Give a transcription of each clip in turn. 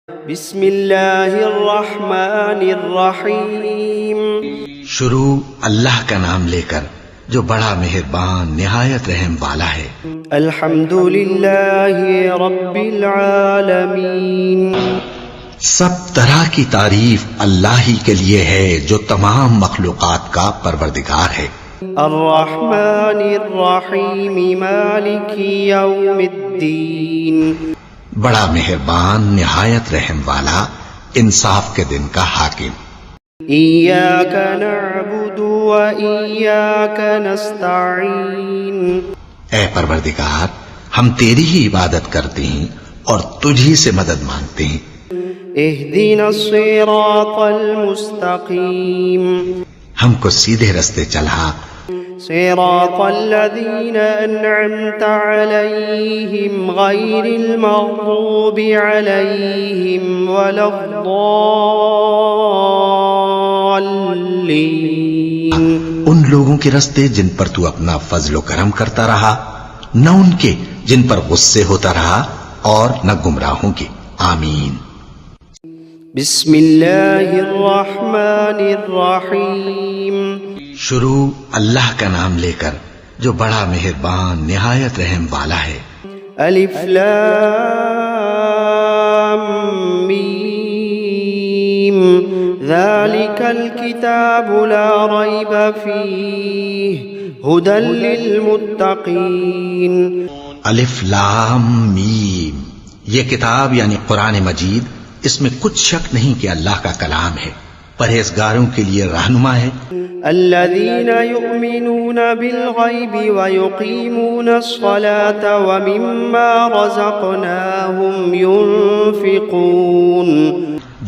بسم اللہ الرحمن الرحیم شروع اللہ کا نام لے کر جو بڑا مہربان نہایت رحم والا ہے۔ الحمد للہ رب العالمین، سب طرح کی تعریف اللہ ہی کے لیے ہے جو تمام مخلوقات کا پروردگار ہے۔ الرحمن الرحیم مالک یوم الدین، بڑا مہربان نہایت رحم والا انصاف کے دن کا حاکم۔ ایاک نعبد و ایاک نستعین، اے پروردگار ہم تیری ہی عبادت کرتے ہیں اور تجھی سے مدد مانگتے ہیں۔ اہدنا الصراط المستقیم، ہم کو سیدھے رستے چلا، صراط الذین انعمت علیہم غیر المغضوب علیہم ولا الضالین، ان لوگوں کے رستے جن پر تو اپنا فضل و کرم کرتا رہا، نہ ان کے جن پر غصے ہوتا رہا اور نہ گمراہوں کے۔ آمین۔ بسم اللہ الرحمن الرحیم، شروع اللہ کا نام لے کر جو بڑا مہربان نہایت رحم والا ہے۔ الف لام میم، ذالک الکتاب لا ریب فیہ ھدی للمتقین۔ الف لام میم، یہ کتاب یعنی قرآن مجید، اس میں کچھ شک نہیں کہ اللہ کا کلام ہے، پرہیزگاروں کے لیے رہنما ہے۔ الذین یؤمنون بالغیب ویقیمون الصلاة ومما رزقناہم ینفقون،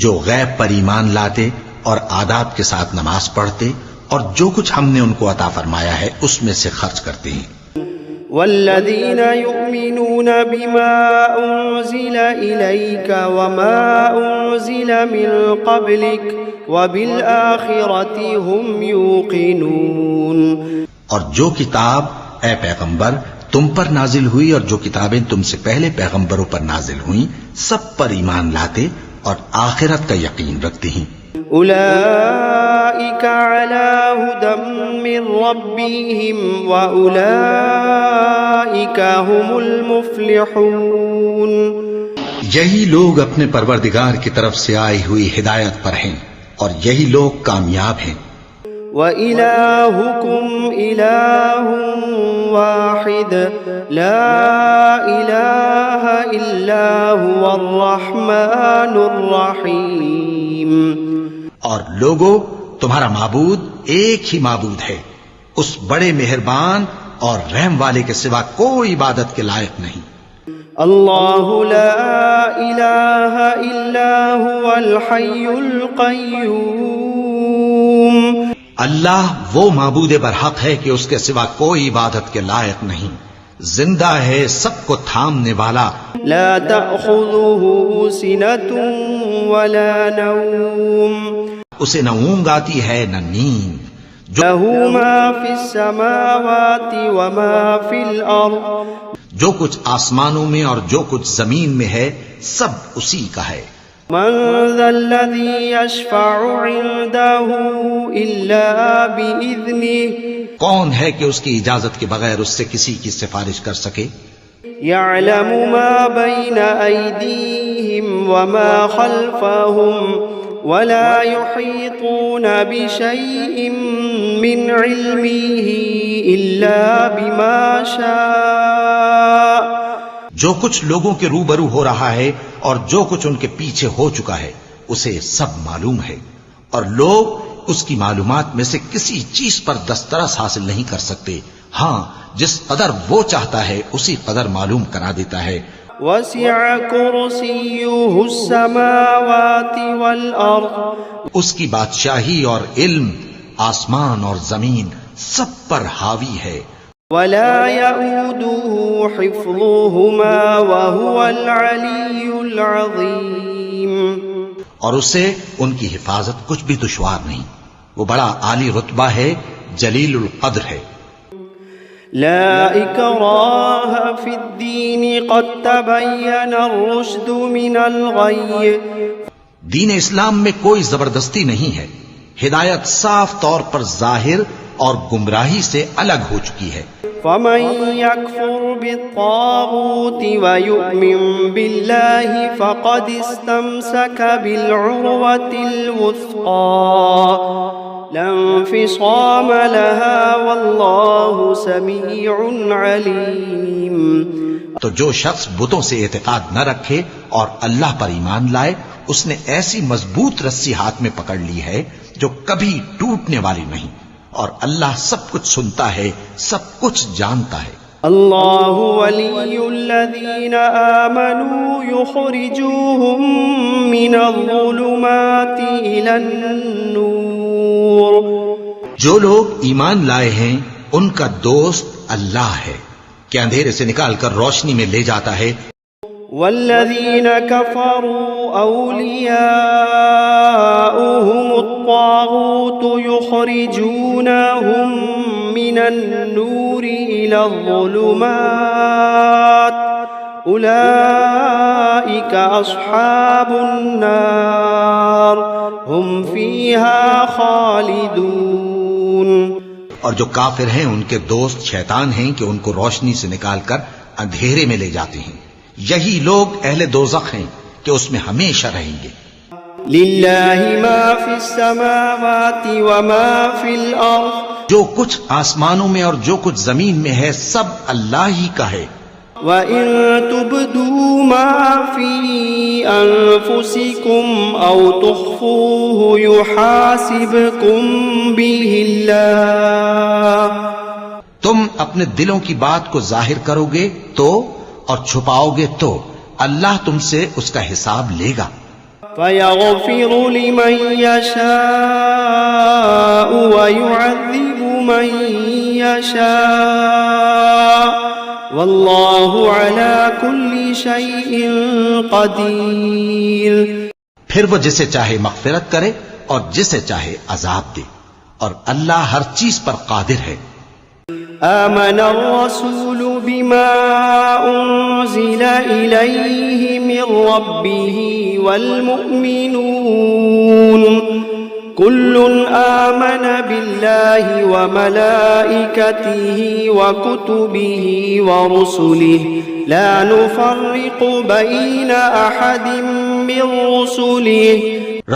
جو غیب پر ایمان لاتے اور آداب کے ساتھ نماز پڑھتے اور جو کچھ ہم نے ان کو عطا فرمایا ہے اس میں سے خرچ کرتے ہیں۔ والذین یؤمنون بما انزل الیک وما انزل من قبلک وبالآخرۃ هم یوقنون، اور جو کتاب اے پیغمبر تم پر نازل ہوئی اور جو کتابیں تم سے پہلے پیغمبروں پر نازل ہوئیں سب پر ایمان لاتے اور آخرت کا یقین رکھتے ہیں۔ اولئک علی ھدی من ربہم واولئک هم المفلحون، یہی لوگ اپنے پروردگار کی طرف سے آئی ہوئی ہدایت پر ہیں اور یہی لوگ کامیاب ہیں۔ وَإِلَٰهُكُمْ إِلَٰهٌ وَاحِدٌ لَا إِلَٰهَ إِلَّا هُوَ الرَّحْمَٰنُ الرَّحِيمُ، اور لوگو تمہارا معبود ایک ہی معبود ہے، اس بڑے مہربان اور رحم والے کے سوا کوئی عبادت کے لائق نہیں۔ اللہ لا الہ الا هو الحی القیوم، اللہ وہ معبود برحق ہے کہ اس کے سوا کوئی عبادت کے لائق نہیں، زندہ ہے، سب کو تھامنے والا، لا تأخذه سنة ولا نوم، اسے نہ اونگ آتی ہے نہ نیند، له ما فی السماوات وما فی الارض، جو کچھ آسمانوں میں اور جو کچھ زمین میں ہے سب اسی کا ہے۔ من ذا الذی یشفع عنده الا بإذنه، کون ہے کہ اس کی اجازت کے بغیر اس سے کسی کی سفارش کر سکے؟ یعلم ما بین ایدیہم وما خلفہم ولا يحيطون بشيء من علمه إلا بما شاء، جو کچھ لوگوں کے روبرو ہو رہا ہے اور جو کچھ ان کے پیچھے ہو چکا ہے اسے سب معلوم ہے، اور لوگ اس کی معلومات میں سے کسی چیز پر دسترس حاصل نہیں کر سکتے، ہاں جس قدر وہ چاہتا ہے اسی قدر معلوم کرا دیتا ہے۔ وسع کرسیہ السماوات والارض، اس کی بادشاہی اور علم آسمان اور زمین سب پر حاوی ہے۔ ولا يؤوده حفظهما وهو العلی العظیم، اور اسے ان کی حفاظت کچھ بھی دشوار نہیں، وہ بڑا عالی رتبہ ہے، جلیل القدر ہے۔ لا إكراه في الدين قد تبين الرشد من الغي دین اسلام میں کوئی زبردستی نہیں ہے، ہدایت صاف طور پر ظاہر اور گمراہی سے الگ ہو چکی ہے۔ فمن يكفر بالطاغوت ويؤمن بالله فقد استمسك بالعروة الوثقى لا انفصام لها والله سميع عليم۔ تو جو شخص بتوں سے اعتقاد نہ رکھے اور اللہ پر ایمان لائے، اس نے ایسی مضبوط رسی ہاتھ میں پکڑ لی ہے جو کبھی ٹوٹنے والی نہیں، اور اللہ سب کچھ سنتا ہے، سب کچھ جانتا ہے۔ اللہ ولی الذین آمنوا یخرجوہم من الظلمات الی النور۔ جو لوگ ایمان لائے ہیں ان کا دوست اللہ ہے کہ اندھیرے سے نکال کر روشنی میں لے جاتا ہے۔ والذین کفروا اولیاؤہم الطاغوت یخرجونہم من النور الی الظلمات اولئک اصحاب النار ہم فیہا خالدون۔ اور جو کافر ہیں ان کے دوست شیطان ہیں کہ ان کو روشنی سے نکال کر اندھیرے میں لے جاتے ہیں، یہی لوگ اہل دوزخ ہیں کہ اس میں ہمیشہ رہیں گے۔ للہ ما فی السماوات وما فی الارض، جو کچھ آسمانوں میں اور جو کچھ زمین میں ہے سب اللہ ہی کا ہے۔ وَإِن تُبْدُوا مَا فِي أَنفُسِكُمْ أَوْ تُخْفُوهُ يُحَاسِبْكُم بِهِ اللَّهُ، تم اپنے دلوں کی بات کو ظاہر کرو گے تو اور چھپاؤ گے تو اللہ تم سے اس کا حساب لے گا۔ فَيَغْفِرُ لِمَن يَشَاءُ وَيُعَذِّبُ مَن يَشَاءُ واللہ علی کل شیء قدیر۔ پھر وہ جسے چاہے مغفرت کرے اور جسے چاہے عذاب دے، اور اللہ ہر چیز پر قادر ہے۔ آمن الرسول بما انزل الیہ من ربہ والمؤمنون كل آمن بالله وملائكته وكتبه ورسله لا نفرق بين أحد من رسله۔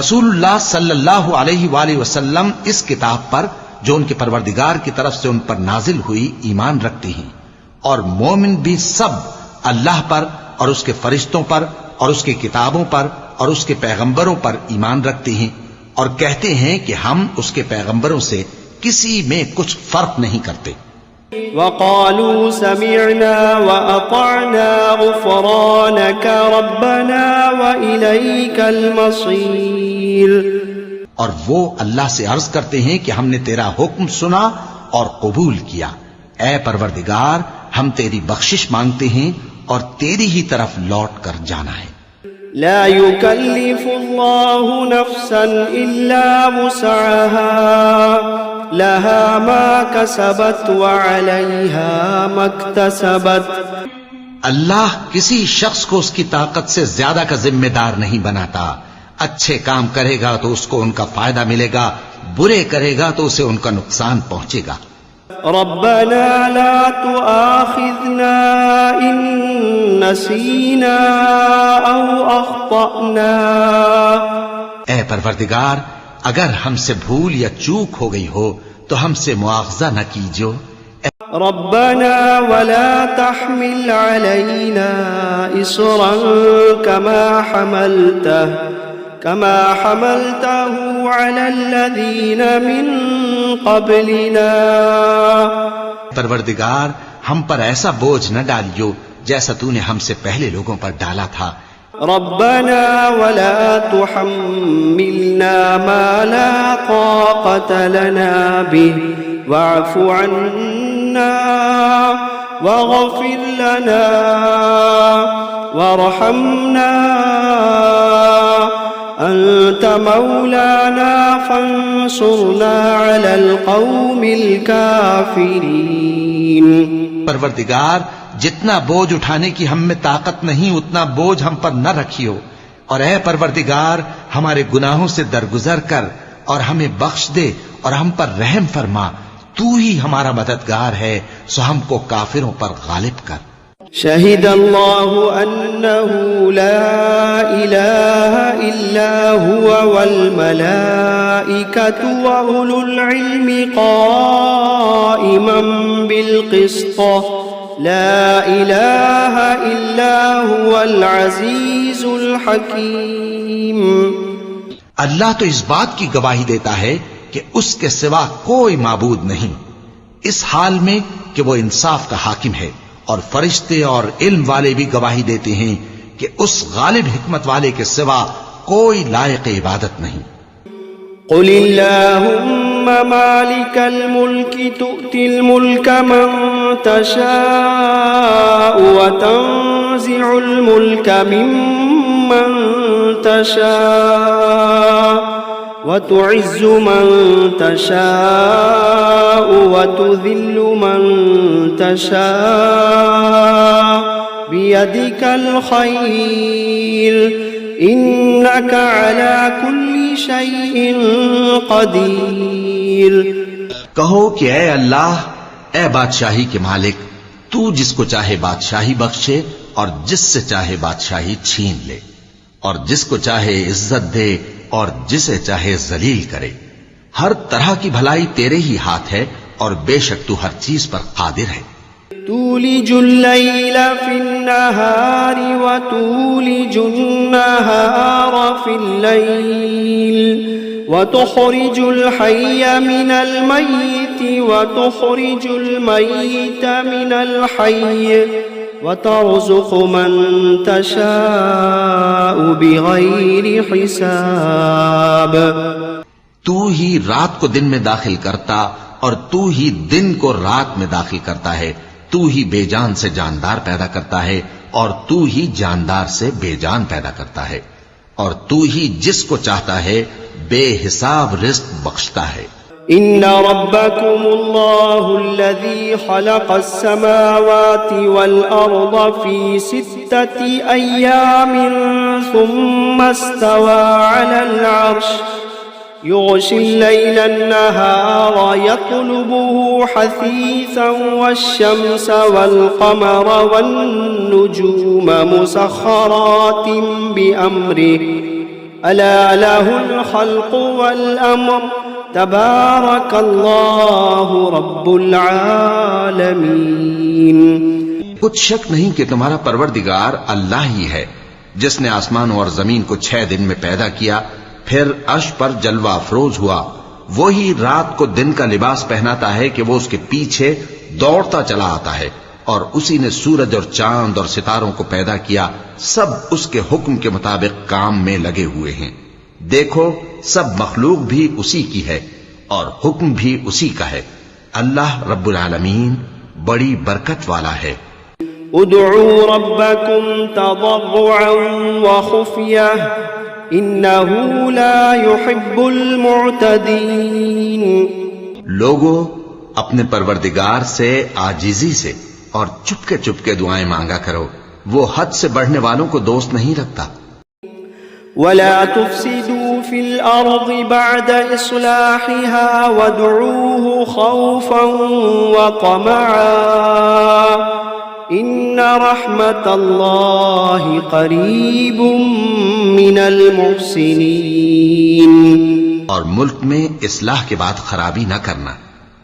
رسول اللہ صلی اللہ علیہ وآلہ وسلم اس کتاب پر جو ان کے پروردگار کی طرف سے ان پر نازل ہوئی ایمان رکھتے ہیں، اور مومن بھی سب اللہ پر اور اس کے فرشتوں پر اور اس کی کتابوں پر اور اس کے پیغمبروں پر ایمان رکھتے ہیں، اور کہتے ہیں کہ ہم اس کے پیغمبروں سے کسی میں کچھ فرق نہیں کرتے۔ وقالوا سمعنا وأطعنا غفرانك ربنا وإليك المصير۔ اور وہ اللہ سے عرض کرتے ہیں کہ ہم نے تیرا حکم سنا اور قبول کیا، اے پروردگار ہم تیری بخشش مانگتے ہیں اور تیری ہی طرف لوٹ کر جانا ہے۔ لا يكلف الله نفسا إلا وسعها لها ما كسبت وعليها ما اكتسبت۔ اللہ کسی شخص کو اس کی طاقت سے زیادہ کا ذمہ دار نہیں بناتا، اچھے کام کرے گا تو اس کو ان کا فائدہ ملے گا، برے کرے گا تو اسے ان کا نقصان پہنچے گا۔ ربنا لا تؤاخذنا إن نسينا أو أخطأنا۔ اے پروردگار اگر ہم سے بھول یا چوک ہو گئی ہو تو ہم سے مواخذہ نہ کیجو۔ ربنا ولا تحمل علينا إصرا كما حملته على الذين من قبلنا۔ پروردگار ہم پر ایسا بوجھ نہ ڈالیو جیسا تو نے ہم سے پہلے لوگوں پر ڈالا تھا۔ ربنا ولا تحملنا ما لا طاقة لنا به واعف عنا واغفر لنا وارحمنا أنت أنت مولانا فانصرنا على القوم الكافرين. پروردگار جتنا بوجھ اٹھانے کی ہم میں طاقت نہیں اتنا بوجھ ہم پر نہ رکھیو، اور اے پروردگار ہمارے گناہوں سے درگزر کر اور ہمیں بخش دے اور ہم پر رحم فرما، تو ہی ہمارا مددگار ہے، سو ہم کو کافروں پر غالب کر. شهد الله أنه لا إله إلا هو والملائكة وأولو العلم قائما بالقسط لا إله إلا هو العزيز الحكيم. اللہ تو اس بات کی گواہی دیتا ہے کہ اس کے سوا کوئی معبود نہیں، اس حال میں کہ وہ انصاف کا حاکم ہے، اور فرشتے اور علم والے بھی گواہی دیتے ہیں کہ اس غالب حکمت والے کے سوا کوئی لائق عبادت نہیں. قل اللهم مالك الملك تؤتي الملك من تشاء وتنزع الملك ممن تشاء وتعز من تشاء وتذل من تشاء بيدك الخير إنك على كل شيء قدير. کہو کہ اے اللہ، اے بادشاہی کے مالک، تو جس کو چاہے بادشاہی بخشے اور جس سے چاہے بادشاہی چھین لے، اور جس کو چاہے عزت دے اور جسے چاہے ذلیل کرے. ہر طرح کی بھلائی تیرے ہی ہاتھ ہے اور بے شک تو ہر چیز پر قادر ہے. تولج الليل في النهار وتولج النهار في الليل وتخرج الحي من الميت وتخرج الميت من الحي وترزق من تشاء بغير حساب. تو ہی رات کو دن میں داخل کرتا اور تو ہی دن کو رات میں داخل کرتا ہے. تو ہی بے جان سے جاندار پیدا کرتا ہے اور تو ہی جاندار سے بے جان پیدا کرتا ہے، اور تو ہی جس کو چاہتا ہے بے حساب رزق بخشتا ہے. إن ربكم الله الذي خلق السماوات والأرض في 6 أيام ثم استوى على العرش يغشي الليل النهار يطلبه حثيثا والشمس والقمر والنجوم مسخرات بأمره ألا له الخلق والأمر تبارك الله رب العالمين. کچھ شک نہیں کہ تمہارا پروردگار اللہ ہی ہے، جس نے آسمانوں اور زمین کو 6 دن میں پیدا کیا، پھر عرش پر جلوہ افروز ہوا. وہی رات کو دن کا لباس پہناتا ہے کہ وہ اس کے پیچھے دوڑتا چلا آتا ہے، اور اسی نے سورج اور چاند اور ستاروں کو پیدا کیا، سب اس کے حکم کے مطابق کام میں لگے ہوئے ہیں. دیکھو سب مخلوق بھی اسی کی ہے اور حکم بھی اسی کا ہے. اللہ رب العالمین بڑی برکت والا ہے. ادعوا ربكم تضرعا وخفية إنه لا يحب المعتدين. لوگو اپنے پروردگار سے عاجزی سے اور چپکے چپکے دعائیں مانگا کرو، وہ حد سے بڑھنے والوں کو دوست نہیں رکھتا. ولا تفسدوا في الأرض بعد إصلاحها وادعوه خوفا وطمعا إن رحمة الله قريب من المحسنين. اور ملک میں اصلاح کے بعد خرابی نہ کرنا،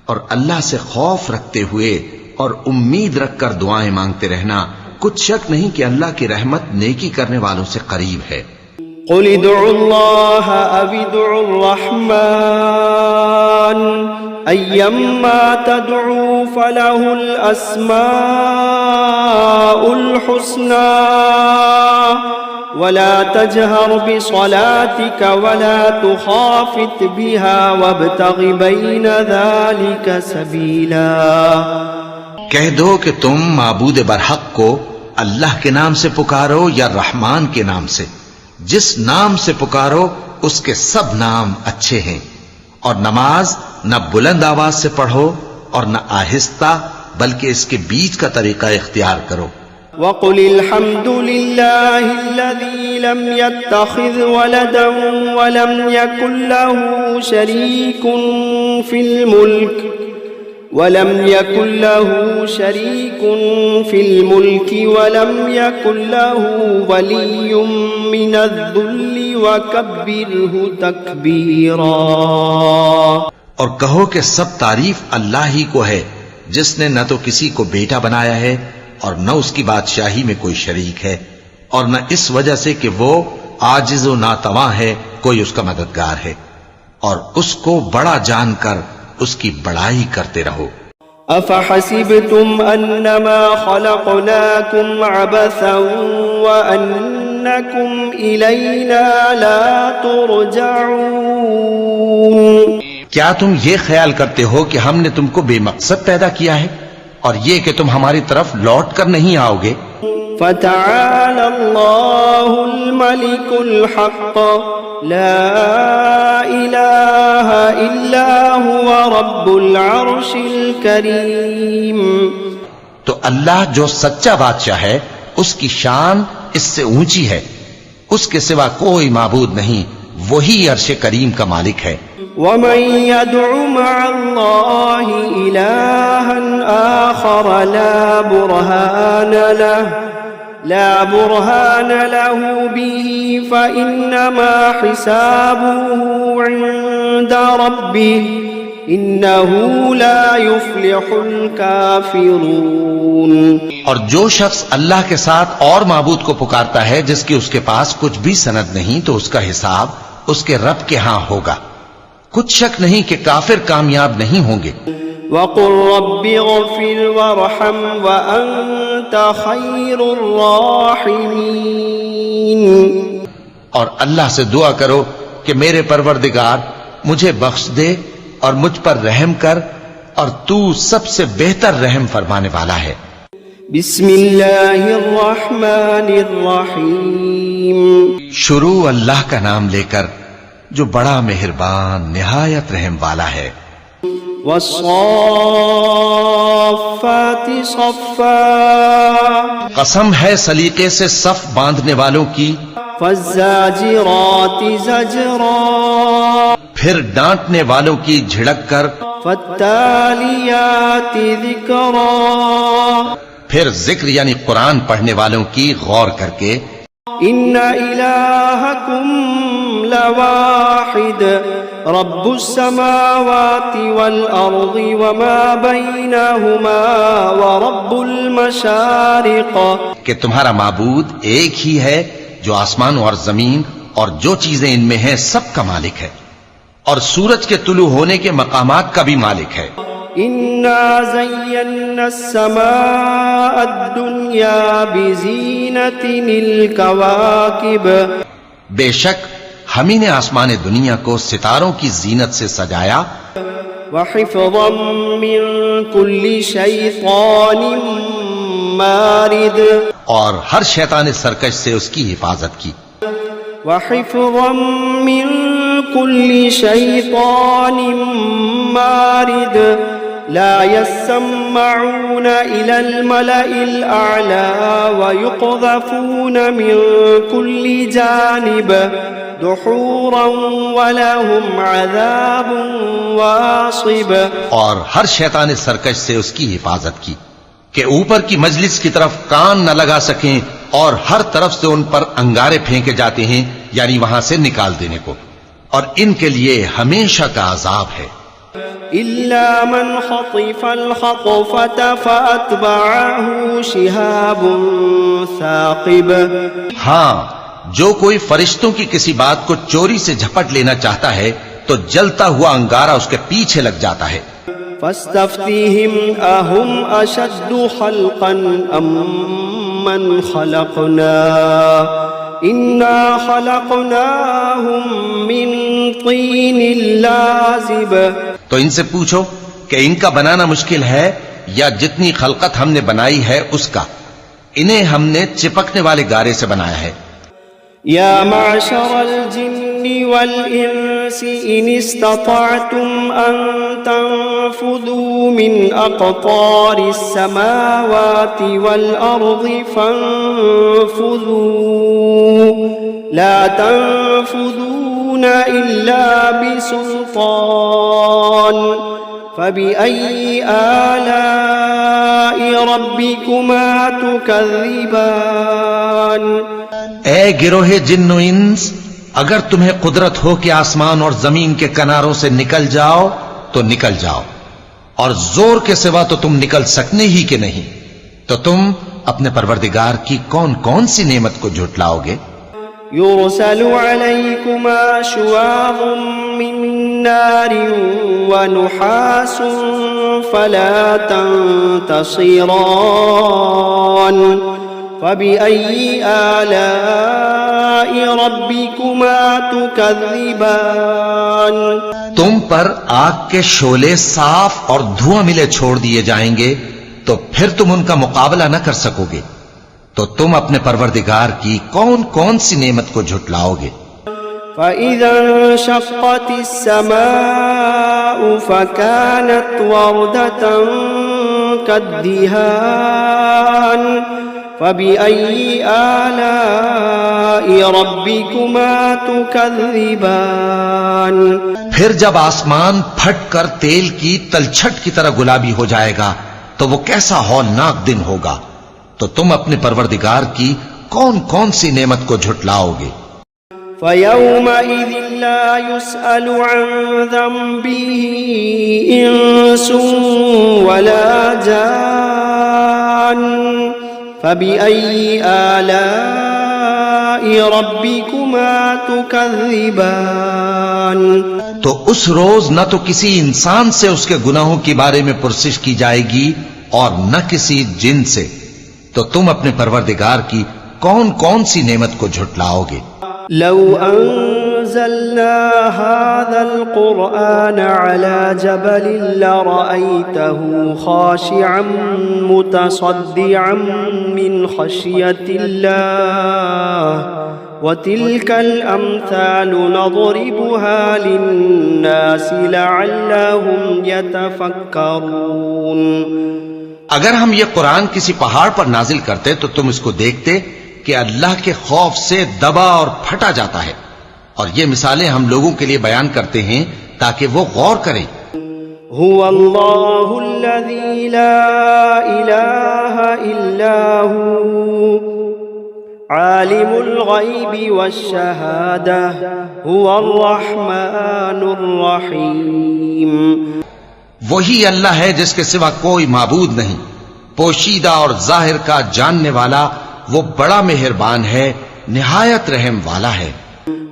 اور اللہ سے خوف رکھتے ہوئے اور امید رکھ کر دعائیں مانگتے رہنا. کچھ شک نہیں کہ اللہ کی رحمت نیکی کرنے والوں سے قریب ہے. قل ادعوا الله أو ادعوا الرحمن أيما تدعوا فله الأسماء الحسنى ولا تجهر بصلاتك ولا تخافت بها وابتغ بين ذلك سبيلا. کہہ دو کہ تم معبود برحق کو اللہ کے نام سے پکارو یا رحمان کے نام سے، جس نام سے پکارو اس کے سب نام اچھے ہیں، اور نماز نہ بلند آواز سے پڑھو اور نہ آہستہ، بلکہ اس کے بیچ کا طریقہ اختیار کرو۔ وقل الحمد لله الذي لم يتخذ ولدا ولم يكن له شريك في الملك ولم يكن له ولي من الذل وكبره تكبيرا۔ اور کہو کہ سب تعریف اللہ ہی کو ہے، جس نے نہ تو کسی کو بیٹا بنایا ہے اور نہ اس کی بادشاہی میں کوئی شریک ہے، اور نہ اس وجہ سے کہ وہ عاجز و ناتواں ہے کوئی اس کا مددگار ہے، اور اس کو بڑا جان کر اس کی بڑائی کرتے رہو۔ افحسبتم انما خلقناكم عبثا وانكم الينا لا ترجعون؟ کیا تم یہ خیال کرتے ہو کہ ہم نے تم کو بے مقصد پیدا کیا ہے اور یہ کہ تم ہماری طرف لوٹ کر نہیں آؤ گے؟ فتعالى الله الملك الحق لا إله إلا هو رب العرش الكريم۔ تو اللہ جو سچا بادشاہ ہے اس کی شان اس سے اونچی ہے، اس کے سوا کوئی معبود نہیں، وہی عرش کریم کا مالک ہے۔ ومن يدع مع الله إلها آخر لا برهان له به فإنما حسابه عند ربه إنه لا يفلح الكافرون۔ اور جو شخص اللہ کے ساتھ اور معبود کو پکارتا ہے جس کی اس کے پاس کچھ بھی سند نہیں، تو اس کا حساب اس کے رب کے ہاں ہوگا، کچھ شک نہیں کہ کافر کامیاب نہیں ہوں گے۔ وَقُلْ رَبِّ اغْفِرْ وَارْحَمْ وَأَنْتَ خَيْرُ الرَّاحِمِينَ۔ اور اللہ سے دعا کرو کہ میرے پروردگار مجھے بخش دے اور مجھ پر رحم کر، اور تو سب سے بہتر رحم فرمانے والا ہے۔ بسم اللہ الرحمن الرحیم۔ شروع اللہ کا نام لے کر جو بڑا مہربان نہایت رحم والا ہے۔ والصافات صفا، قسم ہے سلیقے سے صف باندھنے والوں کی۔ فالزاجرات زجرا، پھر ڈانٹنے والوں کی جھڑک کر۔ فالتالیات ذکرا، پھر ذکر یعنی قرآن پڑھنے والوں کی غور کر کے۔ ان الہکم لواحد رب السماوات والارض وما بینہما ورب المشارق، کہ تمہارا معبود ایک ہی ہے جو آسمان اور زمین اور جو چیزیں ان میں ہیں سب کا مالک ہے، اور سورج کے طلوع ہونے کے مقامات کا بھی مالک ہے۔ انا زینا السماء الدنیا بزینت الکواکب، بے شک ہم ہی نے آسمان دنیا کو ستاروں کی زینت سے سجایا۔ وحفظا من كل شیطان مارد، اور ہر شیطان سرکش سے اس کی حفاظت کی۔ وحفظا من كل شیطان مارد لا يسمعون إلى الملأ الأعلى ويقذفون من كل جانب دحورا ولهم عذاب واصب، اور ہر شیطان سرکش سے اس کی حفاظت کی کہ اوپر کی مجلس کی طرف کان نہ لگا سکیں، اور ہر طرف سے ان پر انگارے پھینکے جاتے ہیں، یعنی وہاں سے نکال دینے کو، اور ان کے لیے ہمیشہ کا عذاب ہے۔ إلا من خطف الخطفة فأتبعه شهاب ثاقب، ہاں جو کوئی فرشتوں کی کسی بات کو چوری سے جھپٹ لینا چاہتا ہے تو جلتا ہوا انگارہ اس کے پیچھے لگ جاتا ہے۔ فاستفتهم أهم أشد خلقا أم من خلقنا إنا خلقناهم من طين لازب، تو ان سے پوچھو کہ ان کا بنانا مشکل ہے یا جتنی خلقت ہم نے بنائی ہے اس کا، انہیں ہم نے چپکنے والے گارے سے بنایا ہے۔ يا معشر الجن والإنس إن استطعتم أن تنفذوا من أقطار السماوات والأرض فانفذوا لا تنفذون إلا بسلطان فبأي آلاء ربكما تكذبان اے گروہ جن و انس، اگر تمہیں قدرت ہو کہ آسمان اور زمین کے کناروں سے نکل جاؤ تو نکل جاؤ، اور زور کے سوا تو تم نکل سکنے ہی کہ نہیں، تو تم اپنے پروردگار کی کون کون سی نعمت کو جھٹلاؤ گے؟ يرسل عليكما شواظ من نار ونحاس فلا تنتصران فبأي آلاء ربكما تكذبان تم پر آگ کے شعلے صاف اور دھواں ملے چھوڑ دیے جائیں گے تو پھر تم ان کا مقابلہ نہ کر سکو گے، تو تم اپنے پروردگار کی کون کون سی نعمت کو جھٹلاؤ گے؟ فَإِذَا انشَقَّتِ السَّمَاءُ فَكَانَتْ وَرْدَةً كَالدِّهَانِ فَبِأَيِّ آلَاءِ رَبِّكُمَا تُكَذِّبَانِ پھر جب آسمان پھٹ کر تیل کی تلچھٹ کی طرح گلابی ہو جائے گا تو وہ کیسا ہولناک دن ہوگا، تو تم اپنے پروردگار کی کون کون سی نعمت کو جھٹلاؤ گے؟ فَيَوْمَئِذٍ لَا يُسْأَلُ عَنْ ذَنبِهِ إِنسٌ وَلَا جَانٌّ فَبِأَيِّ آلَاءِ رَبِّكُمَا تُكَذِّبَانِ تو اس روز نہ تو کسی انسان سے اس کے گناہوں کے بارے میں پرسش کی جائے گی اور نہ کسی جن سے، تو تم اپنے پروردگار کی کون کون سی نعمت کو جھٹلاؤ گے؟ لو انزلنا هذا القرآن على جبل لرأيته خاشعا متصدعا من خشية الله وتلك الأمثال نضربها للناس لعلهم يتفكرون اگر ہم یہ قرآن کسی پہاڑ پر نازل کرتے تو تم اس کو دیکھتے کہ اللہ کے خوف سے دبا اور پھٹا جاتا ہے، اور یہ مثالیں ہم لوگوں کے لیے بیان کرتے ہیں تاکہ وہ غور کریں۔ هو اللہ الذی لا الہ الا هو عالم الغیب والشہادہ هو الرحمن الرحیم وہی اللہ ہے جس کے سوا کوئی معبود نہیں، پوشیدہ اور ظاہر کا جاننے والا، وہ بڑا مہربان ہے، نہایت رحم والا ہے۔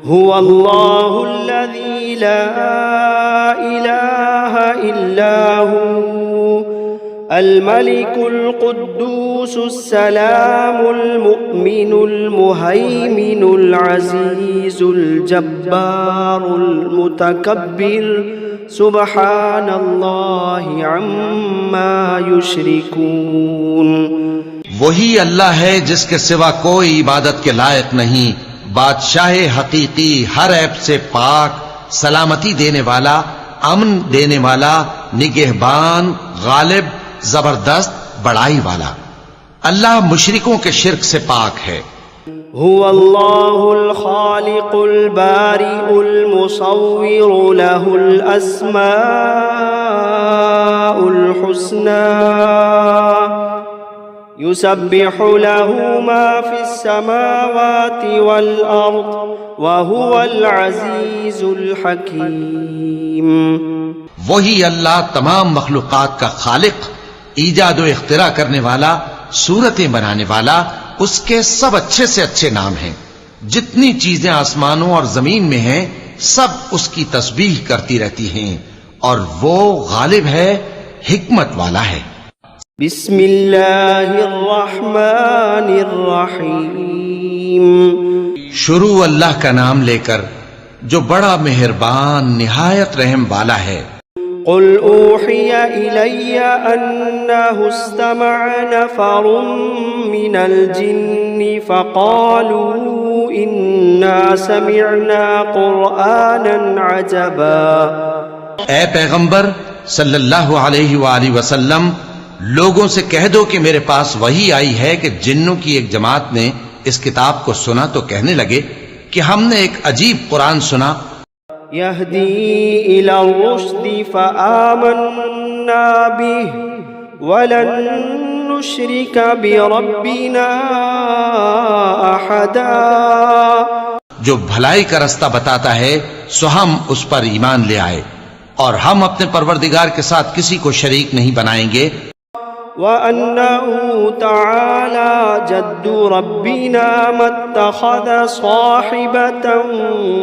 هو اللہ الذی لا الہ الا هو الملك القدوس السلام المؤمن المهيمن العزيز الجبار المتكبر سبحان اللہ عما یشرکون وہی اللہ ہے جس کے سوا کوئی عبادت کے لائق نہیں، بادشاہ حقیقی، ہر عیب سے پاک، سلامتی دینے والا، امن دینے والا، نگہبان، غالب، زبردست، بڑائی والا۔ اللہ مشرکوں کے شرک سے پاک ہے۔ هو اللہ الخالق البارئ المصور له الاسماء الحسنى يسبح له ما في السماوات والأرض وهو العزيز الحكيم وہی اللہ تمام مخلوقات کا خالق، ایجاد و اختراع کرنے والا، صورتیں بنانے والا، اس کے سب اچھے سے اچھے نام ہیں۔ جتنی چیزیں آسمانوں اور زمین میں ہیں سب اس کی تسبیح کرتی رہتی ہیں، اور وہ غالب ہے، حکمت والا ہے۔ بسم اللہ الرحمن الرحیم شروع اللہ کا نام لے کر جو بڑا مہربان نہایت رحم والا ہے۔ قل اوحی الی انہ استمع نفر من الجن فقالوا إنا سمعنا قرآنا عجبا. اے پیغمبر صلی اللہ علیہ وآلہ وسلم، لوگوں سے کہہ دو کہ میرے پاس وحی آئی ہے کہ جنوں کی ایک جماعت نے اس کتاب کو سنا تو کہنے لگے کہ ہم نے ایک عجیب قرآن سنا، يهدي إلى الرشد فآمنا به ولن نشرك بربنا أحدا. جو بھلائی کا رستہ بتاتا ہے سو ہم اس پر ایمان لے آئے اور ہم اپنے پروردگار کے ساتھ کسی کو شریک نہیں بنائیں گے. وأنه تعالى جد ربنا ما اتخذ صاحبة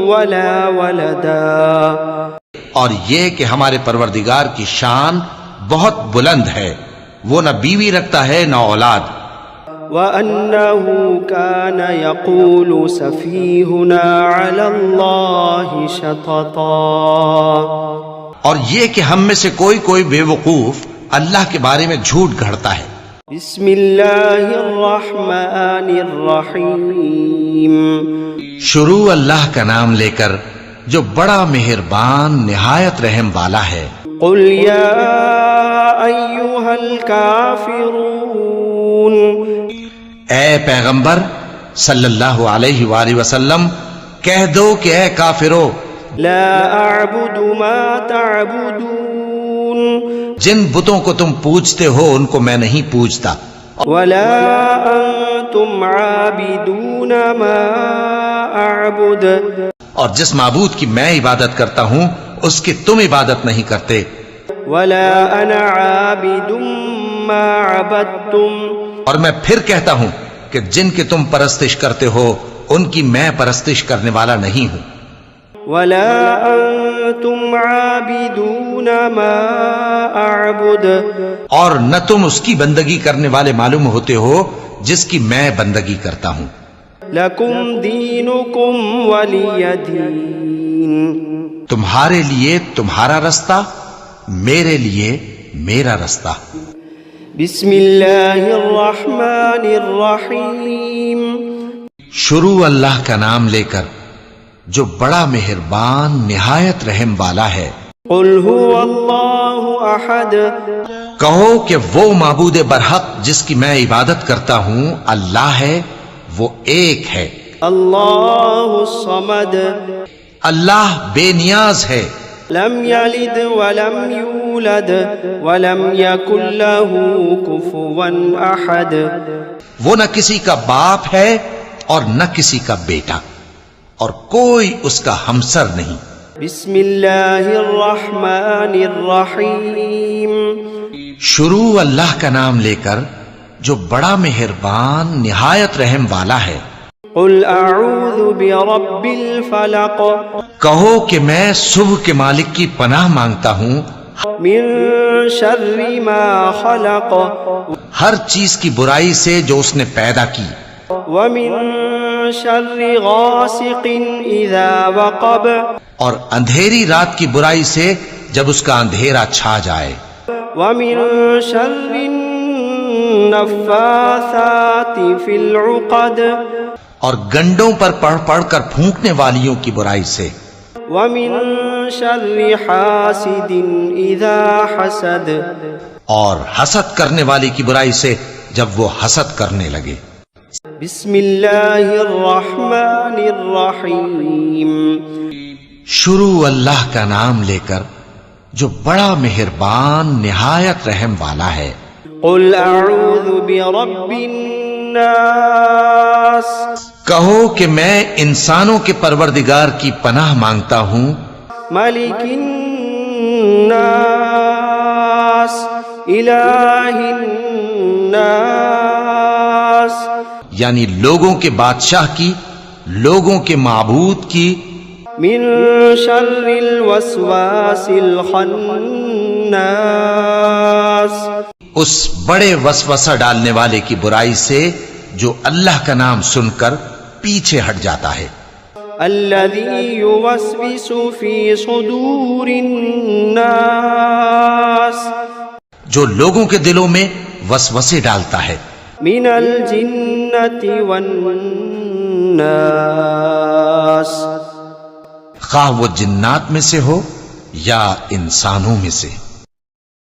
ولا ولدا. اور یہ کہ ہمارے پروردگار کی شان بہت بلند ہے، وہ نہ بیوی رکھتا ہے نہ اولاد. وأنه كان يقول سفيهنا على الله شططا. اور یہ کہ ہم میں سے کوئی بے وقوف اللہ کے بارے میں جھوٹ گھڑتا ہے. بسم اللہ الرحمن الرحیم. شروع اللہ کا نام لے کر جو بڑا مہربان نہایت رحم والا ہے. قل یا ایھا الکافرون. اے پیغمبر صلی اللہ علیہ وآلہ وسلم کہہ دو کہ اے کافرو، لا اعبد ما تعبدون. جن بتوں کو تم پوجتے ہو ان کو میں نہیں پوجتا، ولا انتم عابدون ما اعبد. اور جس معبود کی میں عبادت کرتا ہوں اس کی تم عبادت نہیں کرتے. ولا انا عابد ما عبدتم. اور میں پھر کہتا ہوں کہ جن کی تم پرستش کرتے ہو ان کی میں پرستش کرنے والا نہیں ہوں. ولا انتم عابدون ما اعبد. اور نہ تم اس کی بندگی کرنے والے معلوم ہوتے ہو جس کی میں بندگی کرتا ہوں. لکم دینکم ولی دین. تمہارے لیے تمہارا رستہ، میرے لیے میرا رستہ. بسم اللہ الرحمن الرحیم. شروع اللہ کا نام لے کر جو بڑا مہربان نہایت رحم والا ہے. قل هو اللہ احد. کہو کہ وہ معبود برحق جس کی میں عبادت کرتا ہوں اللہ ہے، وہ ایک ہے. اللہ الصمد. اللہ بے نیاز ہے، لم یلد ولم یولد ولم یکن له کفوا احد. وہ نہ کسی کا باپ ہے اور نہ کسی کا بیٹا، اور کوئی اس کا ہمسر نہیں. بسم اللہ الرحمن الرحیم. شروع اللہ کا نام لے کر جو بڑا مہربان نہایت رحم والا ہے. قل اعوذ برب الفلق. کہو کہ میں صبح کے مالک کی پناہ مانگتا ہوں من شر ما خلق. ہر چیز کی برائی سے جو اس نے پیدا کی. ومن شر غاسق اذا وقب. اور اندھیری رات کی برائی سے جب اس کا اندھیرا چھا جائے. ومن شر النفاثات فی العقد. اور گنڈوں پر پڑھ پڑھ کر پھونکنے والیوں کی برائی سے. ومن شر حاسد اذا حسد. اور حسد کرنے والی کی برائی سے جب وہ حسد کرنے لگے. بسم اللہ الرحمن الرحیم. شروع اللہ کا نام لے کر جو بڑا مہربان نہایت رحم والا ہے. قل اعوذ برب الناس. کہو کہ میں انسانوں کے پروردگار کی پناہ مانگتا ہوں. ملک الناس الہ الناس. یعنی لوگوں کے بادشاہ کی، لوگوں کے معبود کی. من شر الوسواس الخناس. اس بڑے وسوسہ ڈالنے والے کی برائی سے جو اللہ کا نام سن کر پیچھے ہٹ جاتا ہے. الذي يوسوس في صدور الناس. جو لوگوں کے دلوں میں وسوسے ڈالتا ہے. من الجنة والناس. الناس خواہ وہ جنات میں سے ہو یا انسانوں میں سے.